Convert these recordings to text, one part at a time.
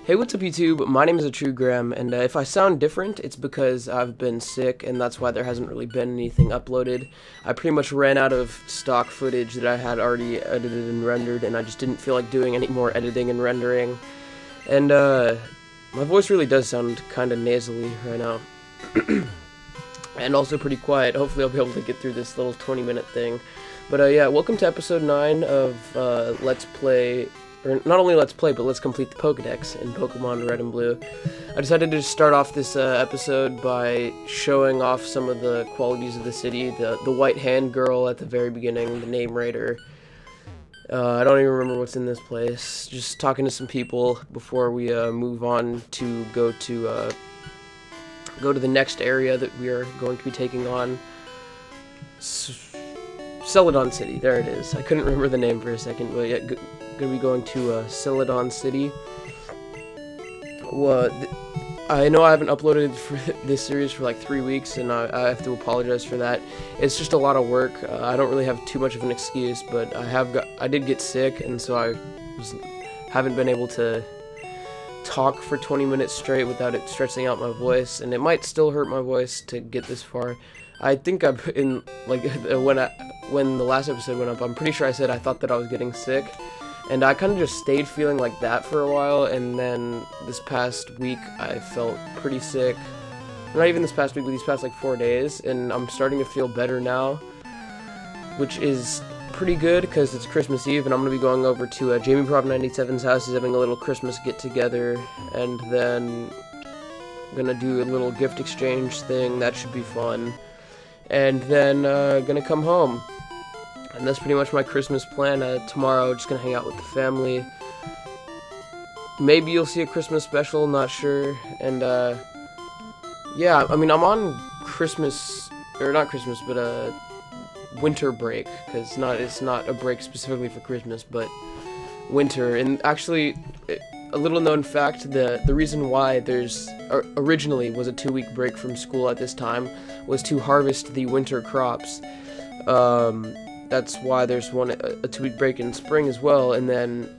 Hey, what's up YouTube? My name is Graham, and if I sound different, it's because I've been sick, and that's why there hasn't really been anything uploaded. I pretty much ran out of stock footage that I had already edited and rendered, and I just didn't feel like doing any more editing and rendering. And, my voice really does sound kind of nasally right now. And also pretty quiet. Hopefully I'll be able to get through this little 20-minute thing. But, yeah, welcome to episode 9 of, Let's Play... Or not only Let's Play, but Let's Complete the Pokedex in Pokemon Red and Blue. I decided to start off this episode by showing off some of the qualities of the city. The white hand girl at the very beginning, the name writer. I don't even remember what's in this place. Just talking to some people before we move on to go to the next area that we are going to be taking on. Celadon City, there it is. I couldn't remember the name for a second, but yeah, gonna be going to Celadon City. Well, I know I haven't uploaded for this series for like 3 weeks, and I have to apologize for that. It's just a lot of work. I don't really have too much of an excuse, but I did get sick, and so haven't been able to talk for 20 minutes straight without it stressing out my voice, and it might still hurt my voice to get this far. I think when the last episode went up, I'm pretty sure I said I thought that I was getting sick, and I kind of just stayed feeling like that for a while, and then this past week I felt pretty sick. Not even this past week, but these past like 4 days, and I'm starting to feel better now, which is pretty good because it's Christmas Eve, and I'm going to be going over to Jamie Prop 97's house. He's having a little Christmas get-together, and then I'm going to do a little gift exchange thing. That should be fun. And then gonna come home, and that's pretty much my Christmas plan. Tomorrow, just gonna hang out with the family. Maybe you'll see a Christmas special, not sure. And yeah, I mean, I'm on Christmas, or not Christmas, but winter break, because it's not a break specifically for Christmas, but winter. And actually, a little known fact, the reason why there's originally was a 2-week break from school at this time was to harvest the winter crops. That's why there's a 2-week break in spring as well, and then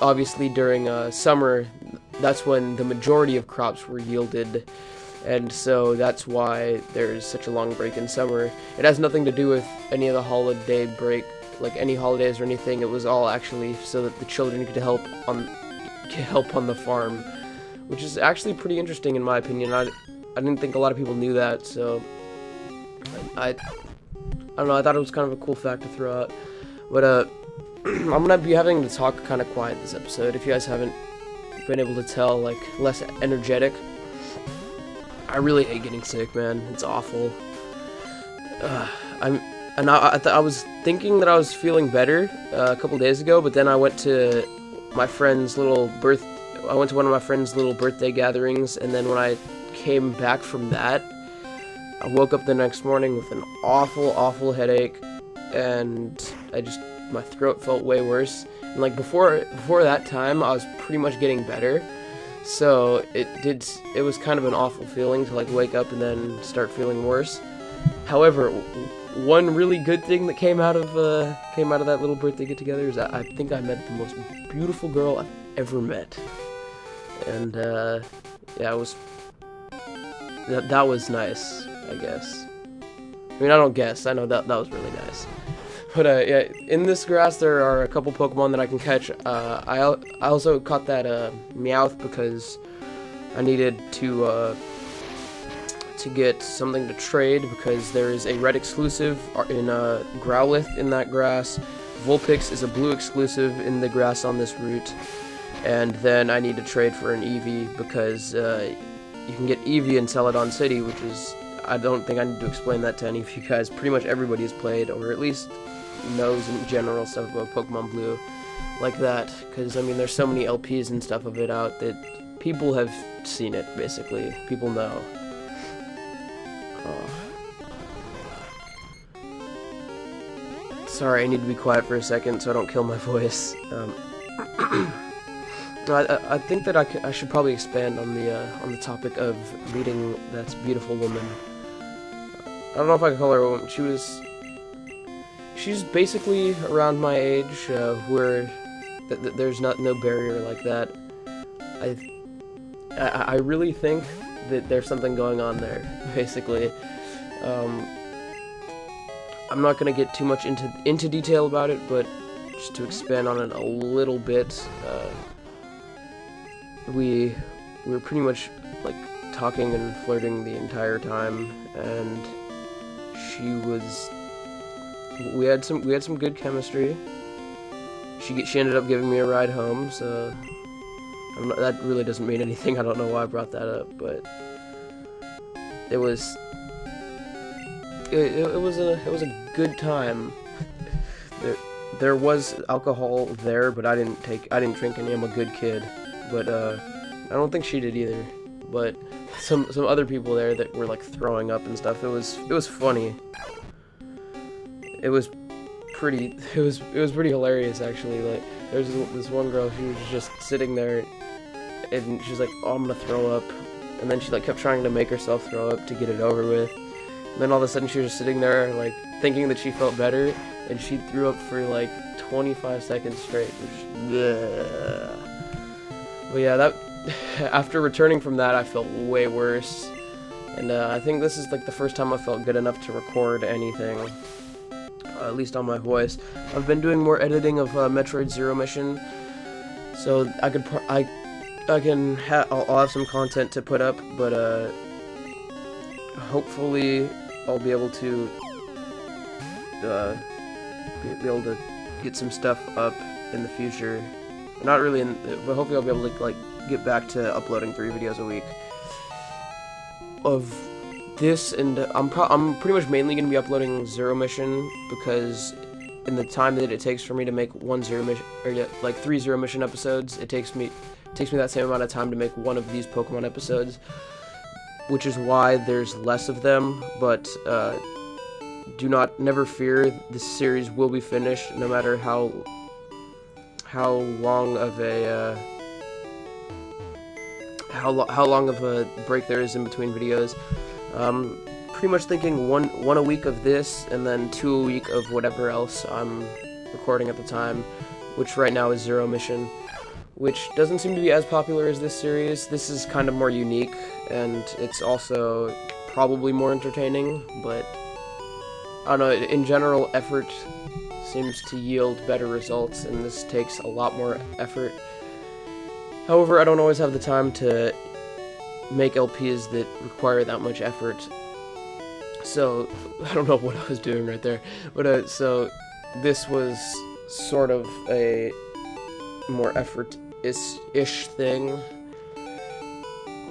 obviously during summer, that's when the majority of crops were yielded, and so that's why there's such a long break in summer. It has nothing to do with any of the holiday break, like any holidays or anything. It was all actually so that the children could help on the farm, which is actually pretty interesting in my opinion. I didn't think a lot of people knew that, so I don't know, I thought it was kind of a cool fact to throw out. But I'm gonna be having to talk kind of quiet this episode. If you guys haven't been able to tell, like, less energetic. I really hate getting sick, man. It's awful. I was thinking that I was feeling better a couple days ago, but then I went to one of my friend's little birthday gatherings, and then when I came back from that, I woke up the next morning with an awful headache, and my throat felt way worse. And like before that time, I was pretty much getting better, so it was kind of an awful feeling to like wake up and then start feeling worse. However, one really good thing that came out of that little birthday get together is that I think I met the most beautiful girl I've ever met, and yeah, that was nice, I guess. I mean, I don't guess. I know that was really nice. But yeah, in this grass there are a couple Pokemon that I can catch. I also caught that Meowth because I needed to get something to trade, because there is a red exclusive in Growlithe in that grass. Vulpix is a blue exclusive in the grass on this route. And then I need to trade for an Eevee, because you can get Eevee in Celadon City, which is, I don't think I need to explain that to any of you guys. Pretty much everybody has played, or at least knows in general stuff about Pokemon Blue like that, because I mean there's so many LPs and stuff of it out that people have seen it, basically. People know. Sorry, I need to be quiet for a second so I don't kill my voice. I think that I should probably expand on the topic of meeting that beautiful woman. I don't know if I can call her a woman. She's basically around my age, where there's no barrier like that. I really think that there's something going on there, basically. I'm not gonna get too much into detail about it, but just to expand on it a little bit, we were pretty much like talking and flirting the entire time, and we had some good chemistry. She ended up giving me a ride home, so that really doesn't mean anything. I don't know why I brought that up, but it was a good time. There was alcohol there, but I didn't drink any. I'm a good kid, but I don't think she did either. But some other people there that were like throwing up and stuff. It was funny. It was pretty hilarious, actually. Like, there's this one girl, she was just sitting there, and she's like, "Oh, I'm gonna throw up," and then she like kept trying to make herself throw up to get it over with. And then all of a sudden, she was just sitting there, like thinking that she felt better, and she threw up for like 25 seconds straight. Which, bleh. But yeah, that after returning from that, I felt way worse, and I think this is like the first time I felt good enough to record anything. At least on my voice. I've been doing more editing of Metroid Zero Mission, so I'll have some content to put up, but hopefully I'll be able to get some stuff up in the future. Not really, but hopefully I'll be able to like get back to uploading 3 videos a week of this, and I'm pretty much mainly going to be uploading Zero Mission, because in the time that it takes for me to make 1 Zero Mission, or like 3 Zero Mission episodes, it takes me that same amount of time to make 1 of these Pokemon episodes, which is why there's less of them. But never fear, this series will be finished, no matter how long of a how long of a break there is in between videos. Pretty much thinking one a week of this, and then 2 a week of whatever else I'm recording at the time, which right now is Zero Mission, which doesn't seem to be as popular as this series. This is kind of more unique, and it's also probably more entertaining, but I don't know, in general, effort seems to yield better results, and this takes a lot more effort. However, I don't always have the time to make LPs that require that much effort, so I don't know what I was doing right there, but so this was sort of a more effort-ish thing.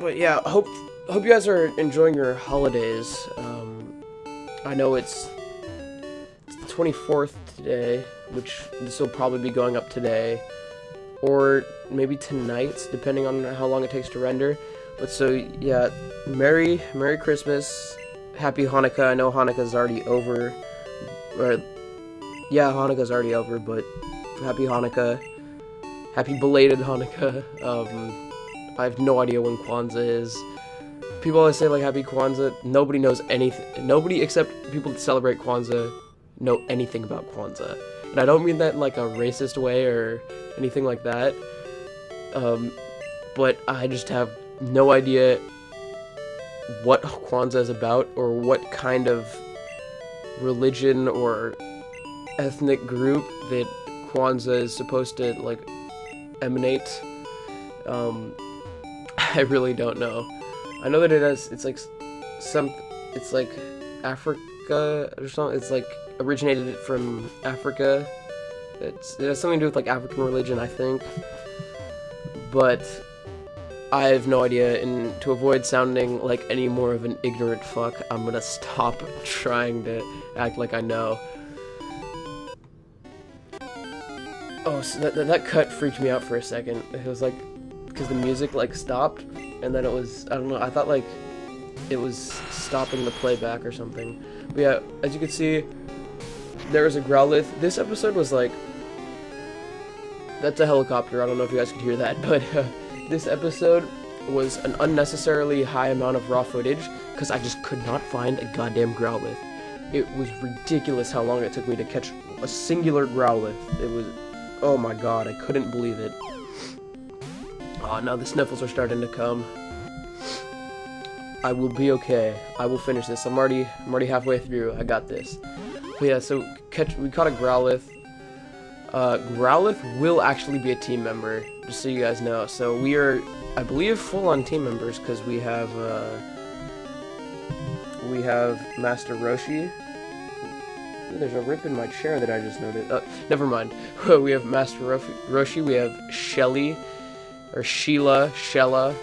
But yeah, hope you guys are enjoying your holidays. I know it's the 24th today, which this will probably be going up today, or maybe tonight, depending on how long it takes to render. But so yeah, Merry Christmas, Happy Hanukkah. I know Hanukkah's already over, or yeah, Hanukkah's already over, but Happy Hanukkah, Happy belated Hanukkah. I have no idea when Quanza is. People always say like Happy Quanza. Nobody knows anything. Nobody except people that celebrate Quanza know anything about Quanza, and I don't mean that in like a racist way or anything like that. But I just have no idea what Quanza is about, or what kind of religion or ethnic group that Quanza is supposed to like emanate. I really don't know. I know that it's like Africa or something. It's like originated from Africa. It has something to do with like African religion, I think. But I have no idea, and to avoid sounding like any more of an ignorant fuck, I'm gonna stop trying to act like I know. Oh, so that cut freaked me out for a second. It was like, because the music like stopped, and then it was, I don't know, I thought like it was stopping the playback or something. But yeah, as you can see, there was a Growlithe. This episode was like, that's a helicopter, I don't know if you guys could hear that, but this episode was an unnecessarily high amount of raw footage, because I just could not find a goddamn Growlithe. It was ridiculous how long it took me to catch a singular Growlithe. It was, oh my god, I couldn't believe it. Oh no, the sniffles are starting to come. I will be okay. I will finish this. I'm already halfway through. I got this. But yeah, so we caught a Growlithe. Growlithe will actually be a team member, just so you guys know. So we are, I believe, full-on team members because we have Master Roshi. Ooh, there's a rip in my chair that I just noted. Never mind. We have Master Roshi. We have Shelly, or Shella.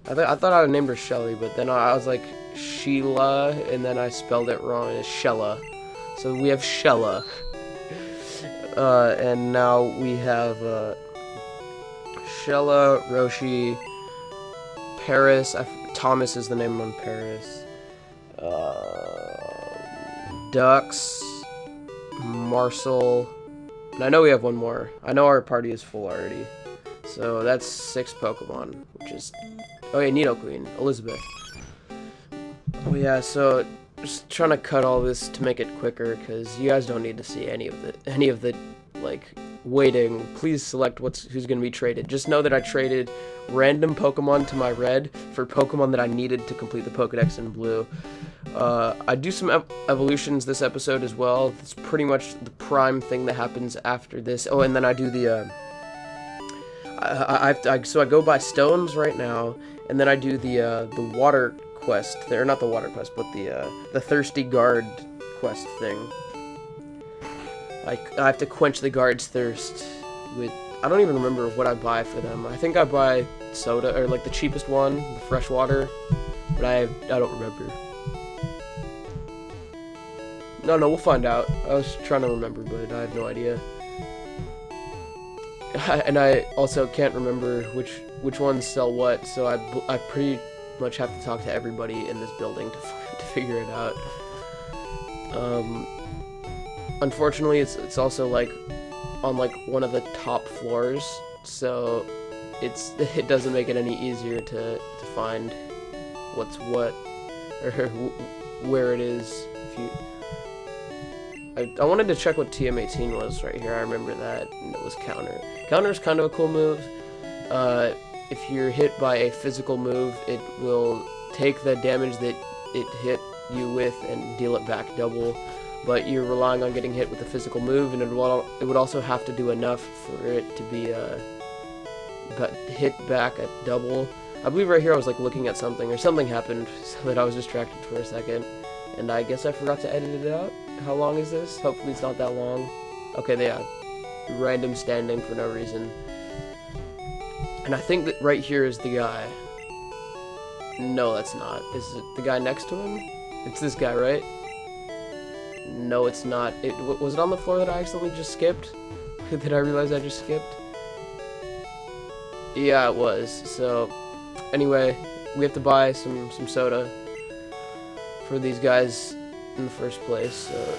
I thought I named her Shelly, but then I was like Sheila, and then I spelled it wrong, and it's Shella. So we have Shella. And now we have Shella, Roshi, Paris. Thomas is the name on Paris. Dux, Marcel, and I know we have one more. I know our party is full already. So that's 6 Pokemon, which is... Oh yeah, Nidoqueen, Elizabeth. Oh yeah, so just trying to cut all this to make it quicker, because you guys don't need to see any of the like waiting. Please select who's going to be traded. Just know that I traded random Pokemon to my red for Pokemon that I needed to complete the Pokedex in blue. I do some evolutions this episode as well. It's pretty much the prime thing that happens after this. Oh, and then I do the so I go by stones right now, and then I do the water quest. Or not the water quest, but the thirsty guard quest thing. I have to quench the guard's thirst with... I don't even remember what I buy for them. I think I buy soda, or like the cheapest one, the fresh water, but I don't remember. No, we'll find out. I was trying to remember, but I have no idea. And I also can't remember which ones sell what, so I pretty much have to talk to everybody in this building to figure it out. Unfortunately, it's also like on like one of the top floors, so it doesn't make it any easier to find what's what or where it is. I wanted to check what TM18 was right here. I remember that, and it was counter. Counter is kind of a cool move. If you're hit by a physical move, it will take the damage that it hit you with and deal it back double. But you're relying on getting hit with a physical move, and it would also have to do enough for it to be hit back at double. I believe right here I was like looking at something, or something happened so that I was distracted for a second, and I guess I forgot to edit it out. How long is this? Hopefully it's not that long. Okay, yeah. Random standing for no reason. And I think that right here is the guy. No, that's not. Is it the guy next to him? It's this guy, right? No, it's not. Was it on the floor that I accidentally just skipped? Did I realize I just skipped? Yeah, it was. So, anyway, we have to buy some soda for these guys in the first place. So,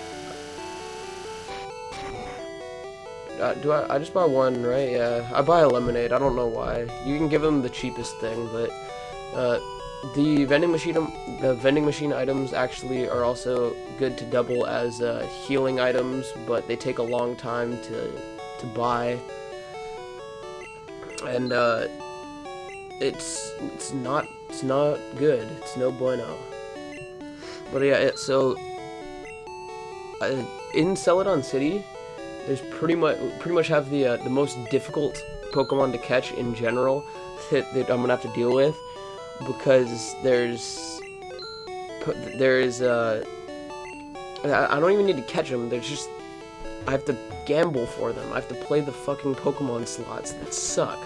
I just buy one, right? Yeah, I buy a lemonade. I don't know why. You can give them the cheapest thing, but the vending machine items actually are also good to double as healing items, but they take a long time to buy, and it's not good. It's no bueno. But yeah, so in Celadon City, there's pretty much have the most difficult Pokemon to catch in general that I'm gonna have to deal with, because I don't even need to catch them. I have to gamble for them. I have to play the fucking Pokemon slots that suck.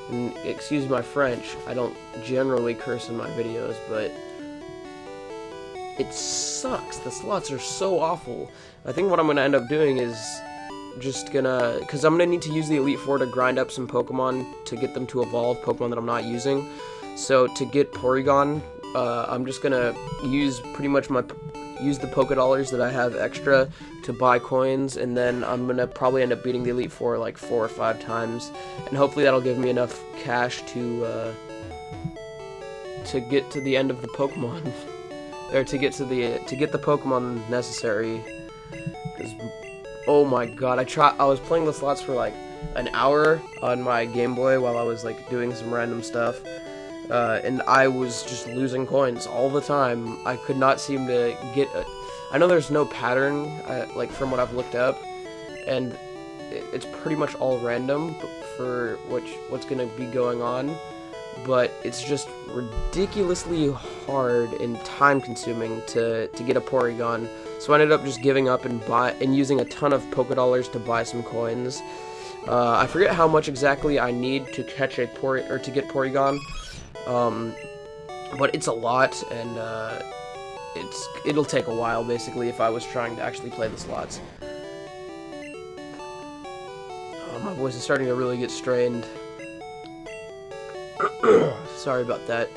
And excuse my French, I don't generally curse in my videos, but it sucks. The slots are so awful. I think what I'm gonna end up doing is because I'm gonna need to use the Elite Four to grind up some Pokemon to get them to evolve, Pokemon that I'm not using. So to get Porygon, I'm just gonna use the Pokedollars that I have extra to buy coins, and then I'm gonna probably end up beating the Elite Four like 4 or 5 times, and hopefully that'll give me enough cash to get to the end of the Pokemon, or to get the Pokemon necessary. Because oh my god, I was playing the slots for like an hour on my Game Boy while I was like doing some random stuff, and I was just losing coins all the time. I could not seem to get I know there's no pattern, like from what I've looked up, and it's pretty much all random for what's gonna be going on, but it's just ridiculously hard and time consuming to get a Porygon. So I ended up just giving up and using a ton of Pokedollars to buy some coins. I forget how much exactly I need to catch a to get Porygon, but it's a lot, and it'll take a while basically if I was trying to actually play the slots. My voice is starting to really get strained. Sorry about that.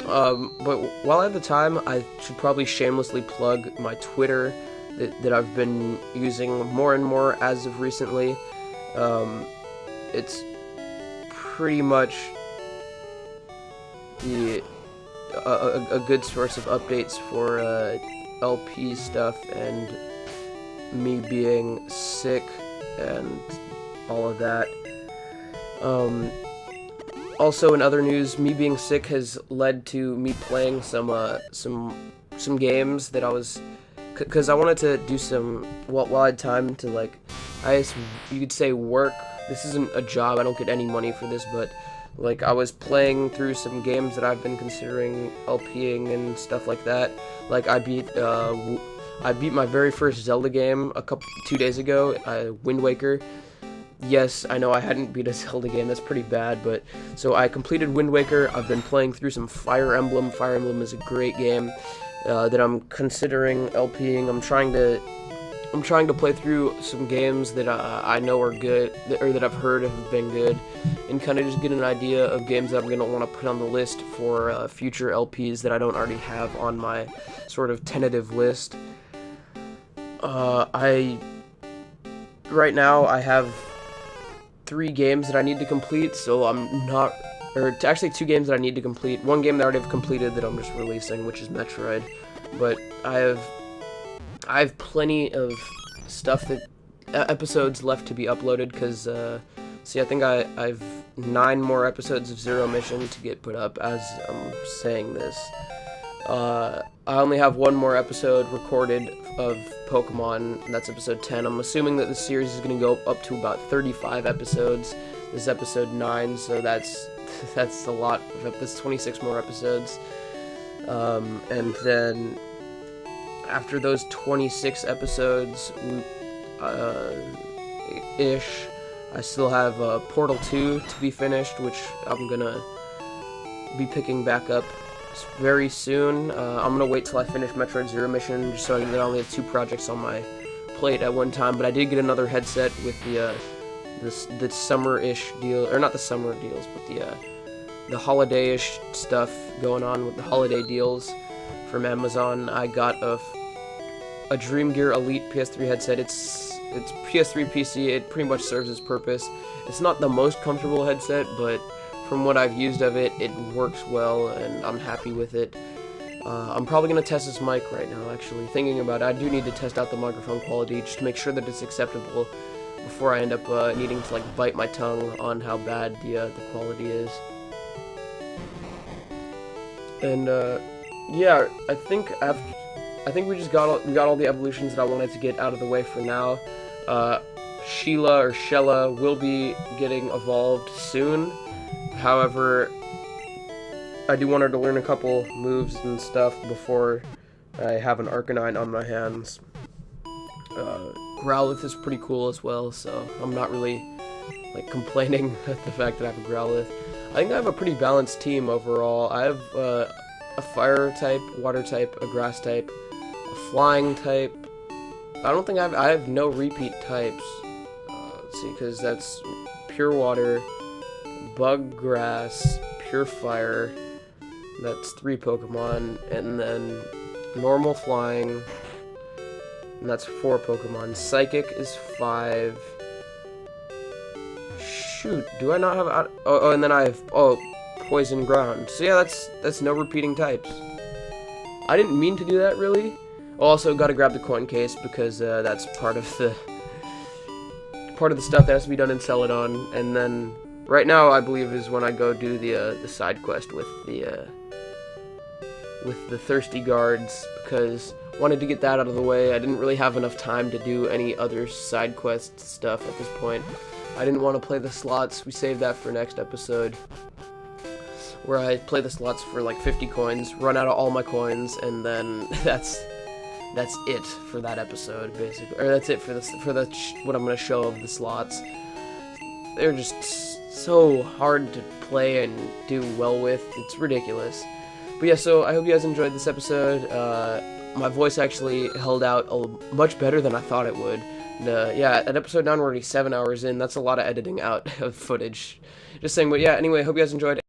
But while I have the time, I should probably shamelessly plug my Twitter that I've been using more and more as of recently. It's pretty much a good source of updates for LP stuff and me being sick and all of that. Also, in other news, me being sick has led to me playing some games that I was, because I wanted to do some while I had time to, like, you could say work. This isn't a job. I don't get any money for this, but like I was playing through some games that I've been considering LPing and stuff like that. Like I beat my very first Zelda game 2 days ago, Wind Waker. Yes, I know I hadn't beat a Zelda game, that's pretty bad, but so I completed Wind Waker. I've been playing through some Fire Emblem. Fire Emblem is a great game that I'm considering LPing. I'm trying to play through some games that I know are good, or that I've heard have been good, and kind of just get an idea of games that I'm going to want to put on the list for future LPs that I don't already have on my sort of tentative list. Right now I have 3 games that I need to complete, so actually 2 games that I need to complete. One game that I already have completed that I'm just releasing, which is Metroid, but I have plenty of stuff episodes left to be uploaded, because see, I think I've 9 more episodes of Zero Mission to get put up as I'm saying this. I only have 1 more episode recorded of Pokemon, and that's episode 10. I'm assuming that the series is going to go up to about 35 episodes. This is episode 9, so that's a lot. That's 26 more episodes. And then after those 26 episodes, ish, I still have Portal 2 to be finished, which I'm gonna be picking back up very soon. I'm gonna wait till I finish Metroid Zero Mission, just so I only have 2 projects on my plate at one time. But I did get another headset with the summer-ish deal, or not the summer deals, but the holiday-ish stuff going on with the holiday deals from Amazon. I got a Dream Gear Elite PS3 headset. It's PS3 PC. It pretty much serves its purpose. It's not the most comfortable headset, but from what I've used of it, it works well, and I'm happy with it. I'm probably going to test this mic right now, actually. Thinking about it, I do need to test out the microphone quality just to make sure that it's acceptable before I end up needing to like bite my tongue on how bad the quality is. And yeah, I think we got all the evolutions that I wanted to get out of the way for now. Sheila or Shella will be getting evolved soon. However, I do want her to learn a couple moves and stuff before I have an Arcanine on my hands. Growlithe is pretty cool as well, so I'm not really like complaining at the fact that I have a Growlithe. I think I have a pretty balanced team overall. I have a fire type, water type, a grass type, a flying type. I don't think I have no repeat types. Let's see, because that's pure water, bug grass, pure fire. That's 3 Pokemon, and then normal flying, and that's 4 Pokemon. Psychic is 5. Shoot, do I not have? Oh, and then I have poison ground. So yeah, that's no repeating types. I didn't mean to do that, really. Also, got to grab the coin case because that's part of part of the stuff that has to be done in Celadon, and then right now I believe is when I go do the side quest with the thirsty guards, because I wanted to get that out of the way. I didn't really have enough time to do any other side quest stuff at this point. I didn't want to play the slots. We saved that for next episode, where I play the slots for like 50 coins, run out of all my coins, and then that's it for that episode, basically. Or that's it for what I'm gonna show of the slots. They're just so hard to play and do well with. It's ridiculous. But yeah, so I hope you guys enjoyed this episode. My voice actually held out much better than I thought it would. And, yeah, at episode 9 we're already 7 hours in. That's a lot of editing out of footage. Just saying, but yeah, anyway, hope you guys enjoyed.